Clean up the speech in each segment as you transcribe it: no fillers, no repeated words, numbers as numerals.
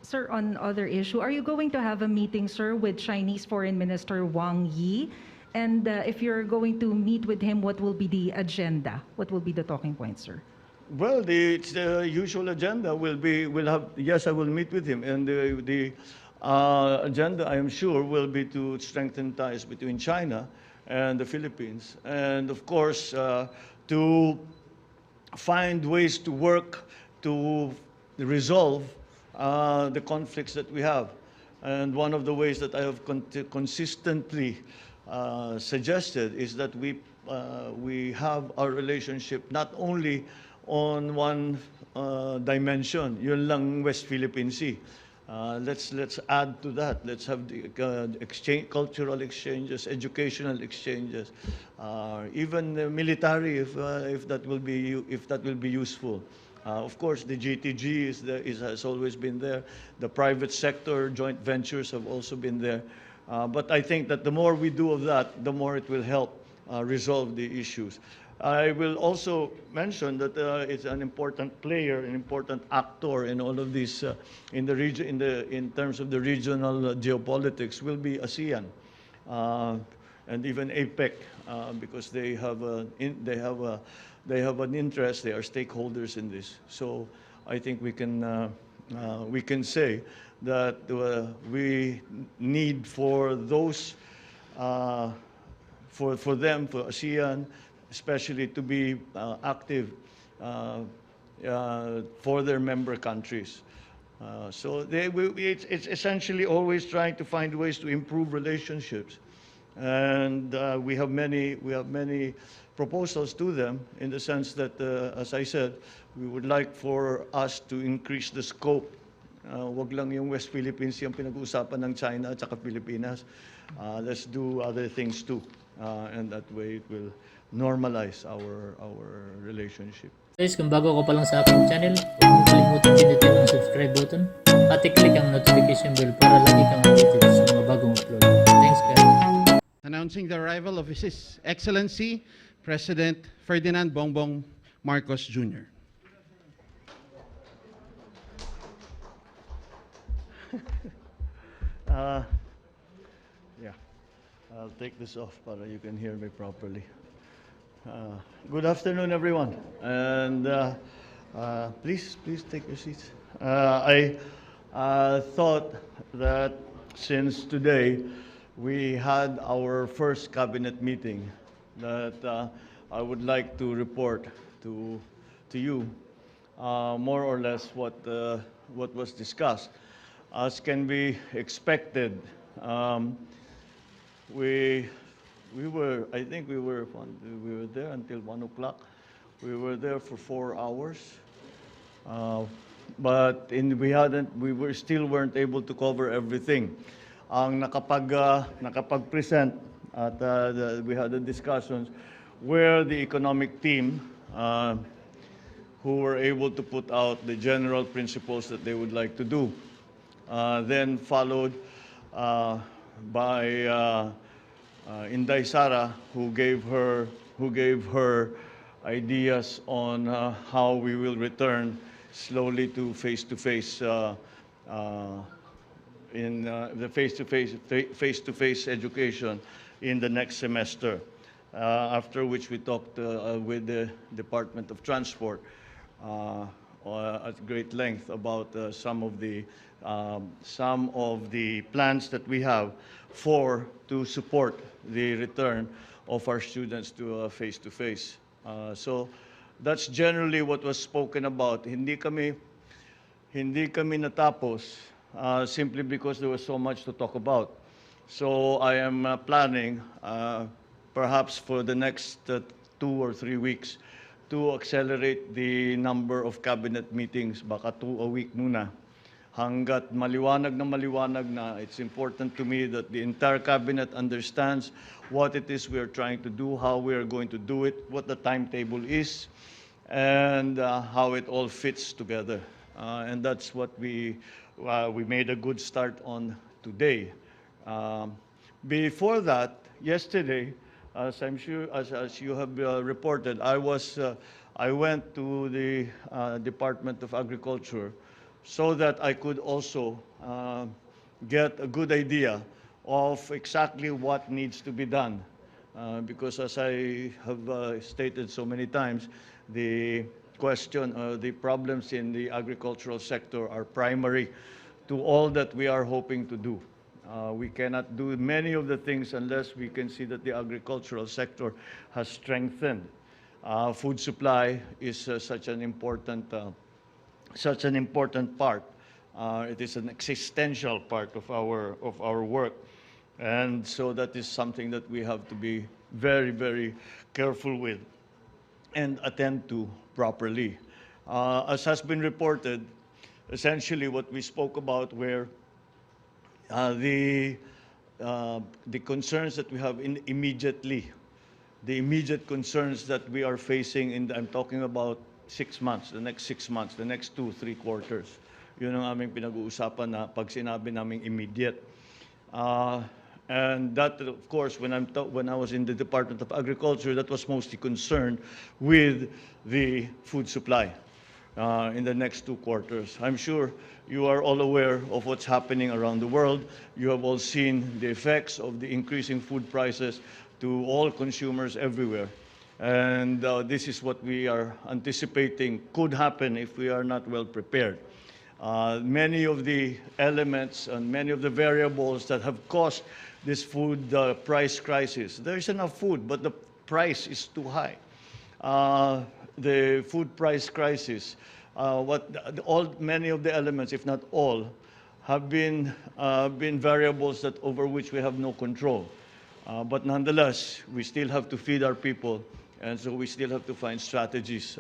Sir, on other issue, are you going to have a meeting, sir, with Chinese Foreign Minister Wang Yi? And if you're going to meet with him, what will be the agenda? What will be the talking points, sir? Well, it's the usual agenda we'll have, yes, I will meet with him. And the agenda, I am sure, will be to strengthen ties between China and the Philippines. And of course, to find ways to work to resolve the conflicts that we have. And one of the ways that I have consistently suggested is that we have our relationship not only on one dimension, yun lang West Philippine Sea. Let's add to that. Let's have the cultural exchanges, educational exchanges, even military, if that will be useful. Of course, the GTG has always been there. The private sector joint ventures have also been there. But I think that the more we do of that, the more it will help resolve the issues. I will also mention that it's an important player, an important actor in all of these in the region, in terms of the regional geopolitics, will be ASEAN and even APEC, because they have an interest. They are stakeholders in this. So I think we can say that we need for those for ASEAN, especially to be active for their member countries. So it's essentially always trying to find ways to improve relationships, and we have many proposals to them in the sense that, as I said, we would like for us to increase the scope. Wag lang yung West Philippines yung pinag-uusapan ng China at saka Pilipinas. Let's do other things too, and that way it will normalize our relationship. Guys, kung bago ka pa lang sa aking channel, huwag mo kalimutan pindutin ang subscribe button at i-click ang notification bell para lagi kang updated sa mga bagong upload. Thanks guys. Announcing the arrival of His Excellency President Ferdinand Bongbong Marcos Jr. Yeah, I'll take this off para you can hear me properly. Good afternoon, everyone, and please take your seats. I thought that since today we had our first cabinet meeting, that I would like to report to you more or less what was discussed. As can be expected, I think we were there until 1 o'clock. We were there for 4 hours, but we still weren't able to cover everything. Ang nakapag-present at we had the discussions where the economic team who were able to put out the general principles that they would like to do. Then followed by Inday Sara, who gave her ideas on how we will return slowly to face-to-face in the face-to-face education in the next semester. After which we talked with the Department of Transport at great length about some of the plans that we have to support the return of our students to face-to-face. So that's generally what was spoken about. Hindi kami natapos simply because there was so much to talk about. So I am planning perhaps for the next 2 or 3 weeks to accelerate the number of cabinet meetings, baka 2 a week muna. Hanggat maliwanag na, it's important to me that the entire cabinet understands what it is we are trying to do, how we are going to do it, what the timetable is, and how it all fits together. And that's what we made a good start on today. Before that, yesterday, as I'm sure, as you have reported, I went to the Department of Agriculture so that I could also get a good idea of exactly what needs to be done. Because as I have stated so many times, the the problems in the agricultural sector are primary to all that we are hoping to do. We cannot do many of the things unless we can see that the agricultural sector has strengthened. Food supply is such an important part. It is an existential part of our work, and so that is something that we have to be very, very careful with and attend to properly. As has been reported, essentially what we spoke about were uh, the the concerns that we have immediately, the immediate concerns that we are facing I'm talking about 6 months, the next 6 months, the next 2, 3 quarters. Yun ang aming pinag-uusapan na pag sinabi naming immediate. And that, of course, when I was in the Department of Agriculture, that was mostly concerned with the food supply in the next 2 quarters. I'm sure you are all aware of what's happening around the world. You have all seen the effects of the increasing food prices to all consumers everywhere. And this is what we are anticipating could happen if we are not well prepared. Many of the elements and many of the variables that have caused this food price crisis. There is enough food, but the price is too high. The food price crisis, many of the elements, if not all, have been variables over which we have no control. But nonetheless, we still have to feed our people, and so we still have to find strategies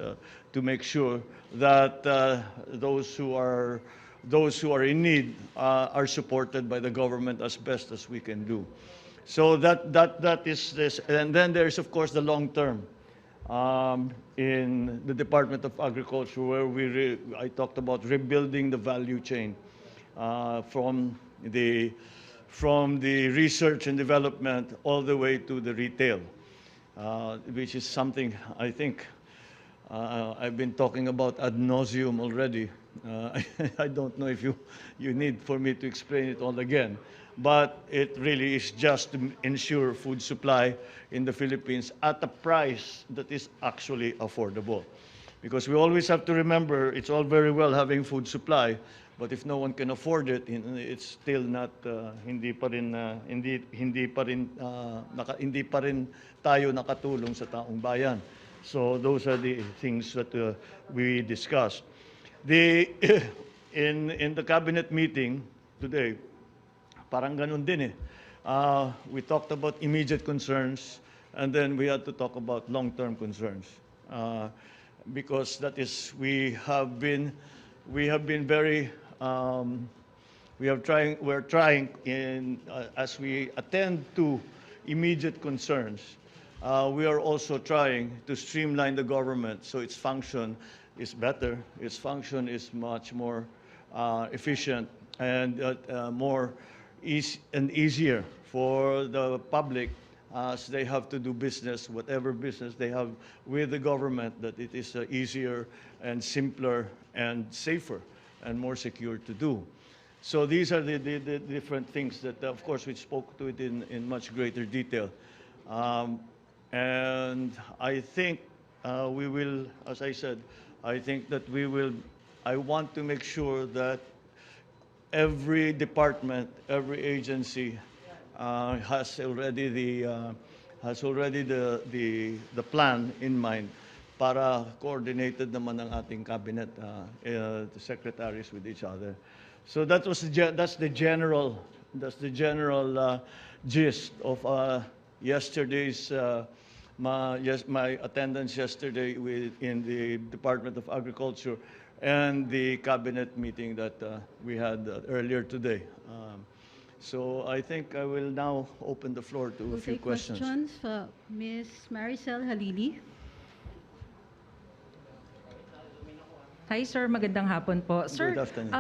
to make sure that those who are in need are supported by the government as best as we can do. So that is this, and then there is of course the long term. In the Department of Agriculture, where I talked about rebuilding the value chain from the research and development all the way to the retail, which is something I think I've been talking about ad nauseum already. I don't know if you need for me to explain it all again, but it really is just to ensure food supply in the Philippines at a price that is actually affordable. Because we always have to remember, it's all very well having food supply, but if no one can afford it, it's still not hindi pa rin tayo nakatulong sa taong bayan. So those are the things that we discussed. In the cabinet meeting today, parang ganun din eh. We talked about immediate concerns, and then we had to talk about long-term concerns. Because that is, we're trying as we attend to immediate concerns, we are also trying to streamline the government so its function is better, its function is much more efficient and easier for the public as they have to do business, whatever business they have with the government, that it is easier and simpler and safer and more secure to do. So these are the different things that, of course, we spoke to it in much greater detail. And I think we will, as I said, I think that I want to make sure that every department, every agency has already the plan in mind para coordinated naman ang ating cabinet, the secretaries with each other. So that's the general gist of yesterday's my attendance yesterday in the Department of Agriculture and the cabinet meeting that we had earlier today. So I think I will now open the floor to a few questions. Questions for Ms. Maricel Halili. Hi sir, magandang hapon po. Sir, Good afternoon.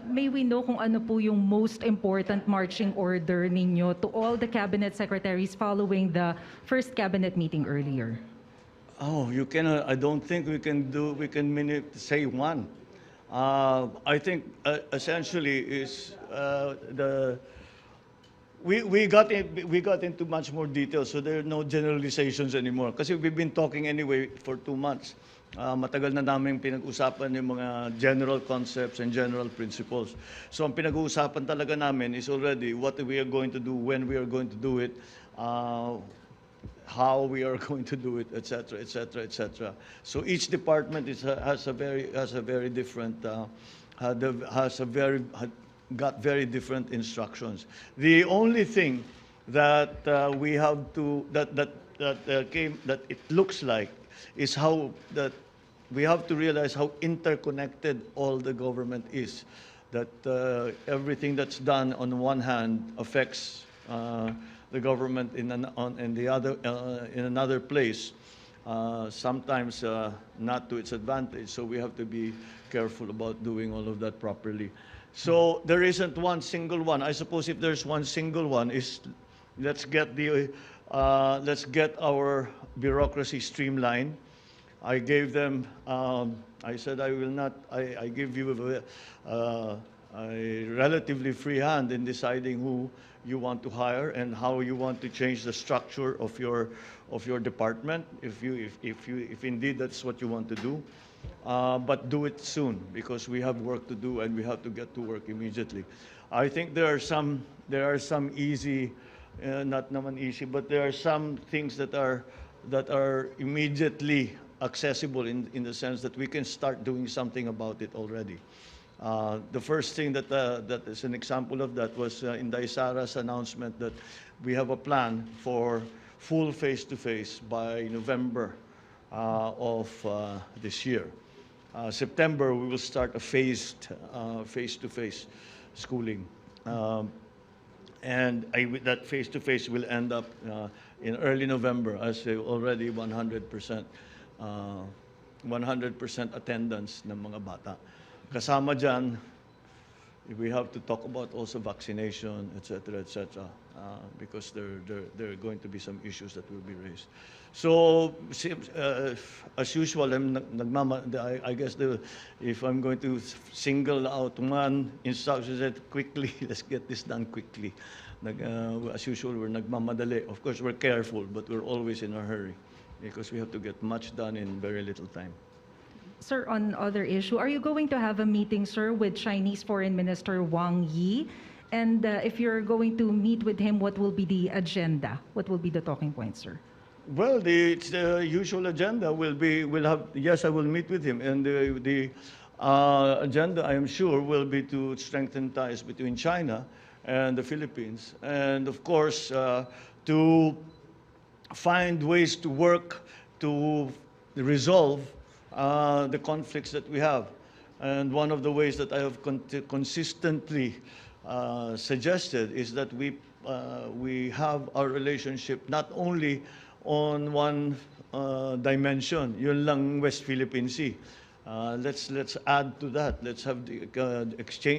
may we know kung ano po yung most important marching order ninyo to all the cabinet secretaries following the first cabinet meeting earlier? Oh, you cannot. I don't think we can say one. I think essentially is we got into much more detail, so there are no generalizations anymore. Kasi we've been talking anyway for 2 months. Matagal na namin pinag-usapan yung mga general concepts and general principles. So ang pinag-uusapan talaga namin is already what we are going to do, when we are going to do it, how we are going to do it, etc., etc., etc. So each department has a very different got very different instructions. The only thing that we have to that it looks like is how that we have to realize how interconnected all the government is. That everything that's done on one hand affects the government in another place, sometimes not to its advantage. So we have to be careful about doing all of that properly. So there isn't one single one. I suppose if there's one single one, is let's get our bureaucracy streamlined. I gave them. I said I will not. I give you a relatively free hand in deciding who you want to hire and how you want to change the structure of your department, if indeed that's what you want to do. But do it soon, because we have work to do and we have to get to work immediately. I think there are some easy, not naman easy, but there are some things that are immediately accessible in the sense that we can start doing something about it already. The first thing that is an example of that was in Daisara's announcement that we have a plan for full face-to-face by November of this year. September, we will start a phased face-to-face schooling. And that face-to-face will end up in early November as already 100% attendance ng mga bata. Kasama dyan, we have to talk about also vaccination, etc., because there are going to be some issues that will be raised. So, as usual, I guess if I'm going to single out one instruction, that quickly, let's get this done quickly. As usual, we're nagmamadali. Of course, we're careful, but we're always in a hurry because we have to get much done in very little time. Sir, on other issue, are you going to have a meeting, sir, with Chinese Foreign Minister Wang Yi? And if you're going to meet with him, what will be the agenda? What will be the talking points, sir? Well, the usual agenda will have. Yes, I will meet with him, and the agenda, I am sure, will be to strengthen ties between China and the Philippines, and of course to find ways to work to resolve the conflicts that we have. And one of the ways that I have consistently suggested is that we have our relationship not only on one dimension, yun lang West Philippine Sea. Let's add to that. Let's have the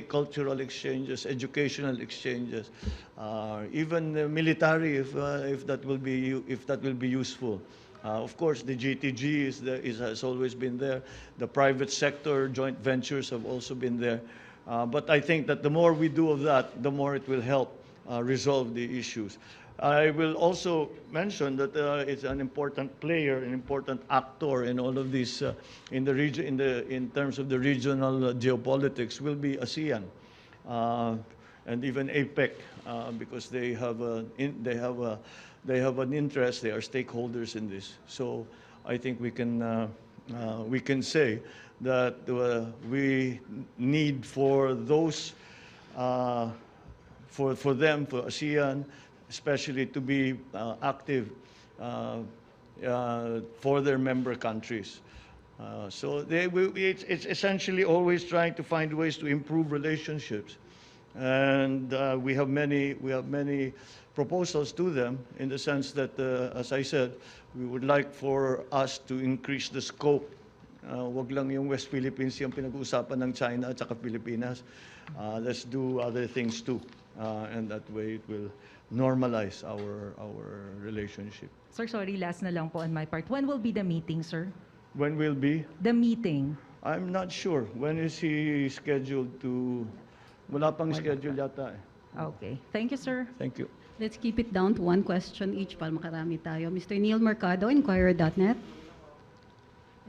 cultural exchanges, educational exchanges, even military, if that will be useful. Of course, the GTG has always been there. The private sector joint ventures have also been there. But I think that the more we do of that, the more it will help resolve the issues. I will also mention that it's an important player, an important actor in all of this in the region, in terms of the regional geopolitics, will be ASEAN and even APEC, because they have an interest. They are stakeholders in this. So I think we can say that we need for those for ASEAN especially to be active for their member countries. So it's essentially always trying to find ways to improve relationships, and we have many proposals to them in the sense that, as I said, we would like for us to increase the scope. Wag lang yung West Philippines yung pinag-uusapan ng China at saka Pilipinas. Let's do other things too, and that way it will normalize our relationship. Sir, sorry, last na lang po on my part. When will be the meeting, sir? When will be? The meeting. I'm not sure. When is he scheduled to... Wala pang schedule yata eh. Okay. Thank you, sir. Thank you. Let's keep it down to one question each para makarami tayo. Mr. Neil Mercado, Inquirer.net.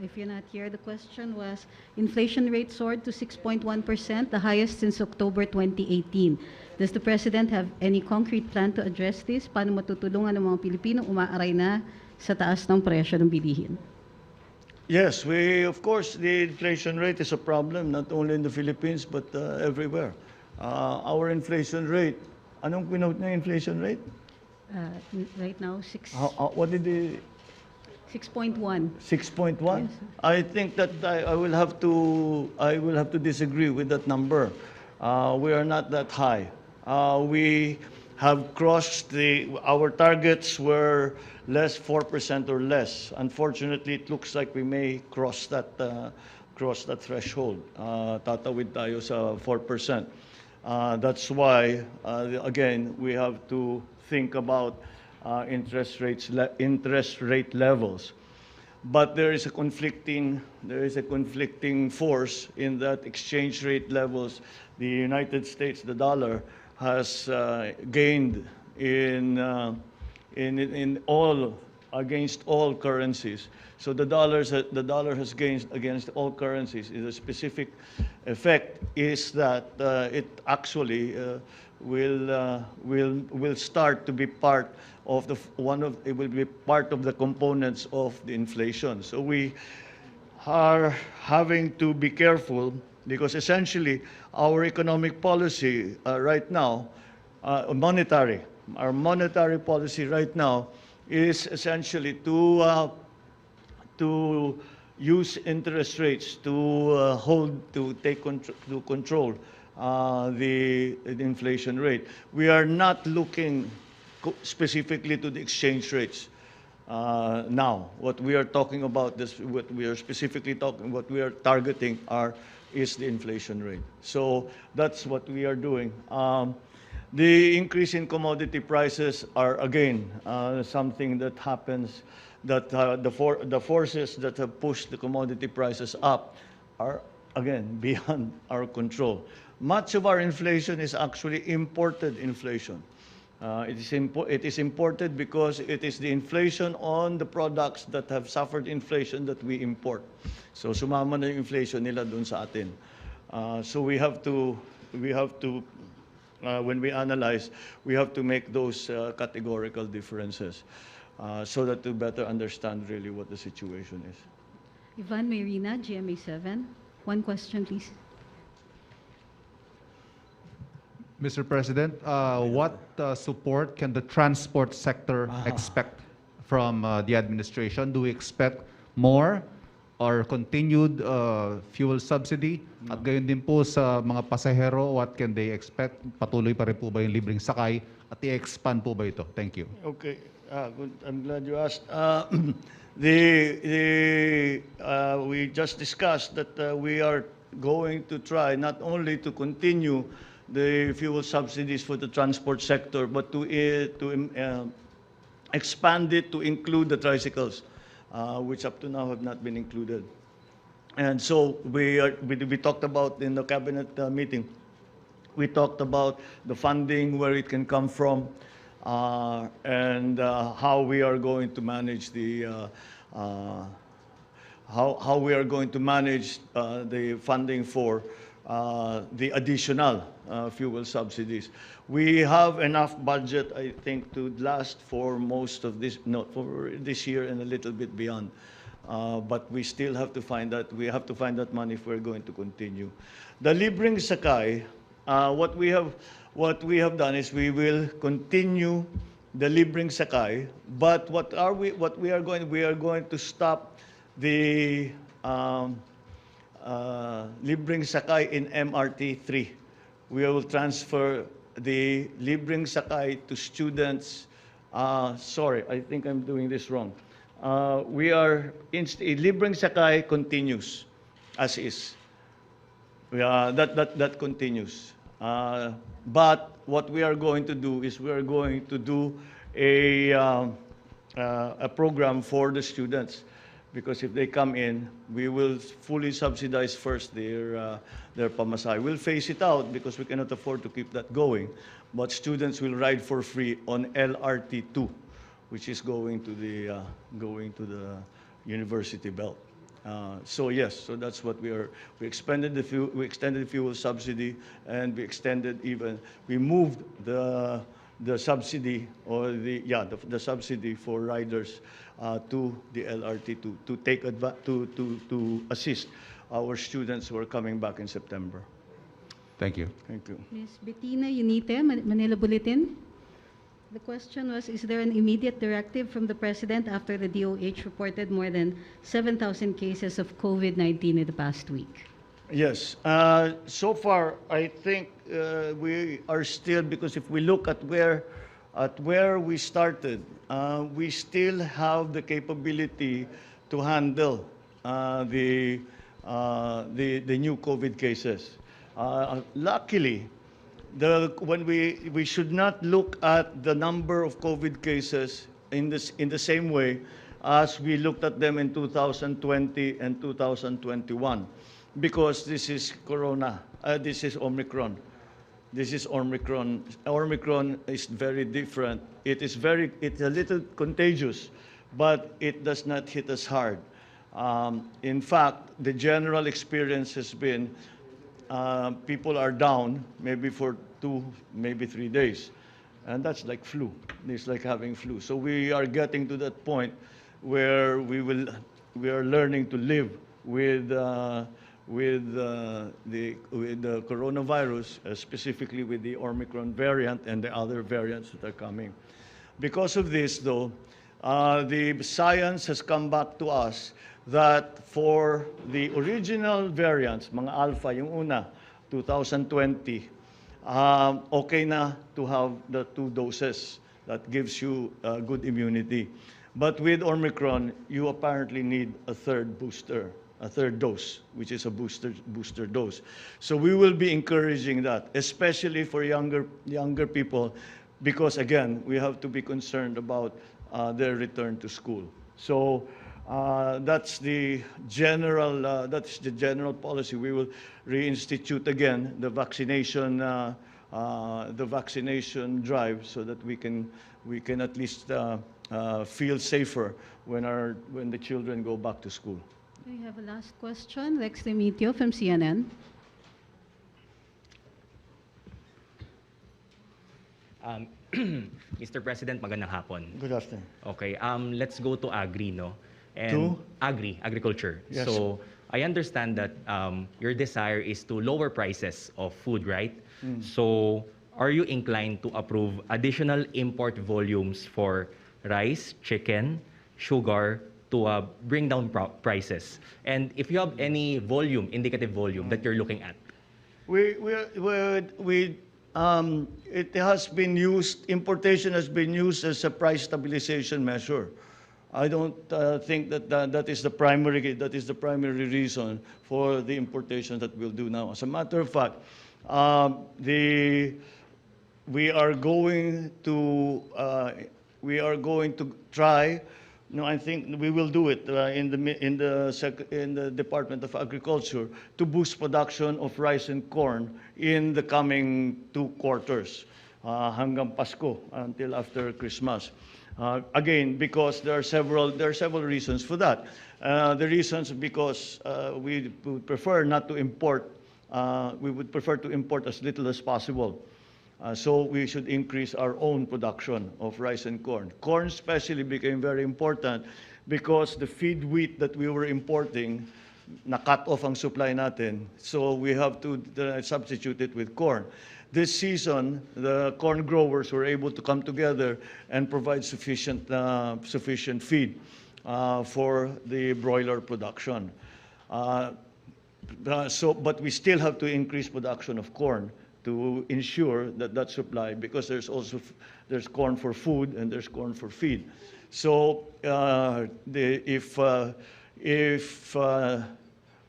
If you're not here, the question was, inflation rate soared to 6.1%, the highest since October 2018. Does the President have any concrete plan to address this? Paano matutulungan ng mga Pilipino umaaray na sa taas ng presyo ng bilihin? Yes, of course, the inflation rate is a problem, not only in the Philippines, but everywhere. Our inflation rate, anong pinote na inflation rate? Right now, What did the... 6.1. 6.1? Yes, sir. I think that I will have to disagree with that number. We are not that high. We have crossed our targets were less 4% or less. Unfortunately, it looks like we may cross that threshold. Tatawid tayo sa 4%. That's why again we have to think about interest rate levels. But there is a conflicting force in that exchange rate levels. The United States, the dollar, has gained in all against all currencies. So the dollar has gained against all currencies. The specific effect is that it actually will start to be part of it will be part of the components of the inflation. So we are having to be careful because essentially our economic policy right now, our monetary policy right now is essentially to use interest rates to control the inflation rate. We are not looking specifically to the exchange rates now. What we are talking about, what we are targeting is the inflation rate. So that's what we are doing. The increase in commodity prices are again something that happens. That the forces that have pushed the commodity prices up are again beyond our control. Much of our inflation is actually imported inflation. It is imported because it is the inflation on the products that have suffered inflation that we import. So sumama na yung inflation nila dun sa atin. So we have to when we analyze, we have to make those categorical differences so that to better understand really what the situation is. Ivan Mayrina, GMA7. One question, please. Mr. President, what support can the transport sector expect from the administration? Do we expect more or continued fuel subsidy? At gayon din po sa mga pasahero, what can they expect? Patuloy pa rin po ba yung libreng sakay? At i-expand po ba ito? Thank you. Okay, good. I'm glad you asked. We just discussed that we are going to try not only to continue the fuel subsidies for the transport sector, but to expand it to include the tricycles, which up to now have not been included. And so we talked about in the cabinet meeting, we talked about the funding, where it can come from, and how we are going to manage the funding for the additional fuel subsidies. We have enough budget, I think, to last for most of this, for this year and a little bit beyond. But we still have to find that. We have to find that money if we're going to continue. The libreng sakay, what we have done is we will continue the libreng sakay. But we are going to stop the libreng sakay in MRT 3. We will transfer the libreng sakay to students. Sorry, I think I'm doing this wrong. Libreng sakay continues as is. That continues. But what we are going to do is we are going to do a program for the students, because if they come in, we will fully subsidize first their pamasahe. We'll phase it out because we cannot afford to keep that going, but students will ride for free on LRT2, which is going to the university belt. So yes, so that's what we are. We extended the fuel subsidy, and we moved the subsidy or the subsidy for riders to the LRT to assist our students who are coming back in September. Thank you. Thank you. Ms. Bettina Unite, Manila Bulletin. The question was, is there an immediate directive from the President after the DOH reported more than 7,000 cases of COVID-19 in the past week? Yes. So far, I think we are still, because if we look at where we started, we still have the capability to handle the new COVID cases. Luckily, when we should not look at the number of COVID cases in the same way as we looked at them in 2020 and 2021, because this is Corona, this is Omicron. This is Omicron. Omicron is very different. It's a little contagious, but it does not hit us hard. In fact, the general experience has been people are down maybe for 2, maybe 3 days. And that's like flu. It's like having flu. So we are getting to that point where we are learning to live with the coronavirus, specifically with the Omicron variant and the other variants that are coming. Because of this, though, the science has come back to us that for the original variants, mga alpha, yung una, 2020, okay na to have the 2 doses. That gives you good immunity. But with Omicron, you apparently need a third dose, which is a booster dose. So we will be encouraging that, especially for younger people, because again, we have to be concerned about their return to school. So that's the general policy. We will reinstitute again the vaccination drive, so that we can at least feel safer when the children go back to school. We have a last question. Rex Demitio from CNN. Mr. President, magandang hapon. Good afternoon. Okay, let's go to agri, no? And agriculture. Yes. So I understand that your desire is to lower prices of food, right? So are you inclined to approve additional import volumes for rice, chicken, sugar, to bring down prices? And if you have any indicative volume that you're looking at? It has been used, importation has been used as a price stabilization measure. I don't think that is the primary reason for the importation that we'll do now. As a matter of fact, we are going to try. No, I think we will do it in the Department of Agriculture to boost production of rice and corn in the coming 2 quarters, hanggang Pasko, until after Christmas. Again, because there are several reasons for that. The reasons because we would prefer not to import. We would prefer to import as little as possible. So we should increase our own production of rice and corn. Corn especially became very important because the feed wheat that we were importing, na-cut off ang supply natin. So we have to substitute it with corn. This season, the corn growers were able to come together and provide sufficient feed for the broiler production. But we still have to increase production of corn to ensure that supply, because there's corn for food and there's corn for feed. So if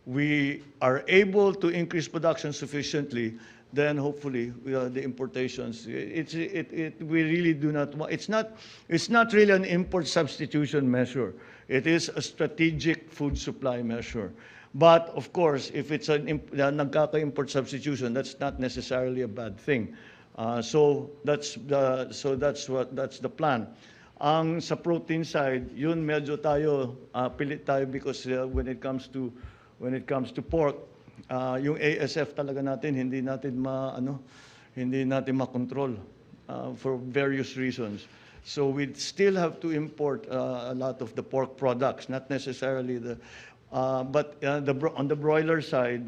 we are able to increase production sufficiently, then hopefully the importations, we really do not want, it's not really an import substitution measure. It is a strategic food supply measure. But of course, if it's nagkaka-import substitution, that's not necessarily a bad thing. So that's the plan. Ang sa protein side, yun medyo tayo pilit tayo because when it comes to pork, yung ASF talaga natin hindi natin makontrol for various reasons. So we still have to import a lot of the pork products, not necessarily but on the broiler side,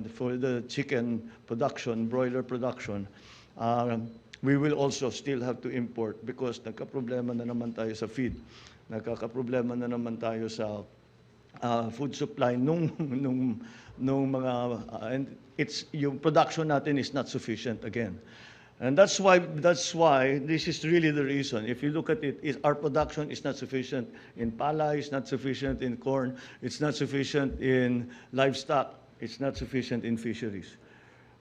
for the chicken production, broiler production, we will also still have to import because nagka-problema na naman tayo sa feed. Nagkaka-problema na naman tayo sa food supply nung mga and yung production natin is not sufficient again. And that's why this is really the reason. If you look at it, our production is not sufficient in palay, it's not sufficient in corn, it's not sufficient in livestock, it's not sufficient in fisheries.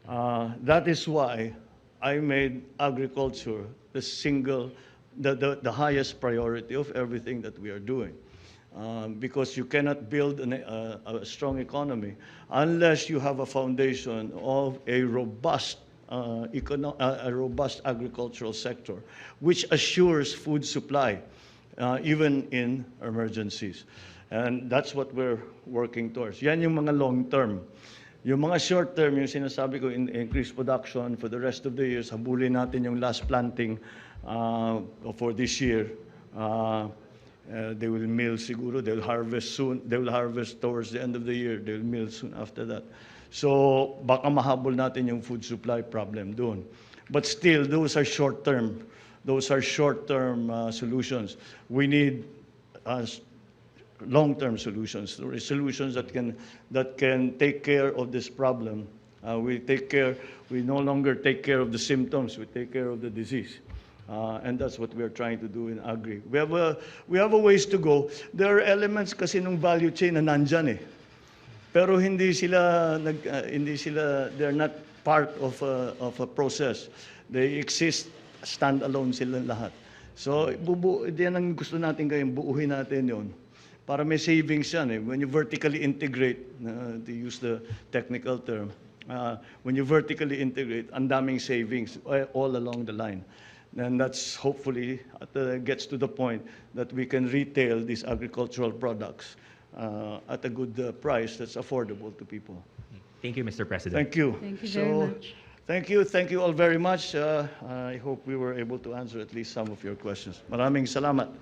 That is why I made agriculture the highest priority of everything that we are doing. Because you cannot build a strong economy unless you have a foundation of a robust agricultural sector, which assures food supply, even in emergencies. And that's what we're working towards. Yan yung mga long term. Yung mga short term, yung sinasabi ko, increase production for the rest of the years, habulin natin yung last planting for this year. They will mill siguro, they'll harvest soon, they will harvest towards the end of the year, they'll mill soon after that. So baka mahabol natin yung food supply problem doon. But still, those are short term. Those are short term solutions. We need long-term solutions, solutions that can take care of this problem. We no longer take care of the symptoms, we take care of the disease. And that's what we are trying to do in agri. We have a ways to go. There are elements kasi ng value chain na nandyan eh. Pero they're not part of a process. They exist standalone sila lahat. So diyan ang gusto natin gawin, buuhin natin 'yon. Para may savings yan eh. When you vertically integrate, to use the technical term, when you vertically integrate, ang daming savings all along the line. And that's hopefully gets to the point that we can retail these agricultural products at a good price that's affordable to people. Thank you, Mr. President. Thank you. Thank you very much. Thank you all very much. I hope we were able to answer at least some of your questions. Maraming salamat.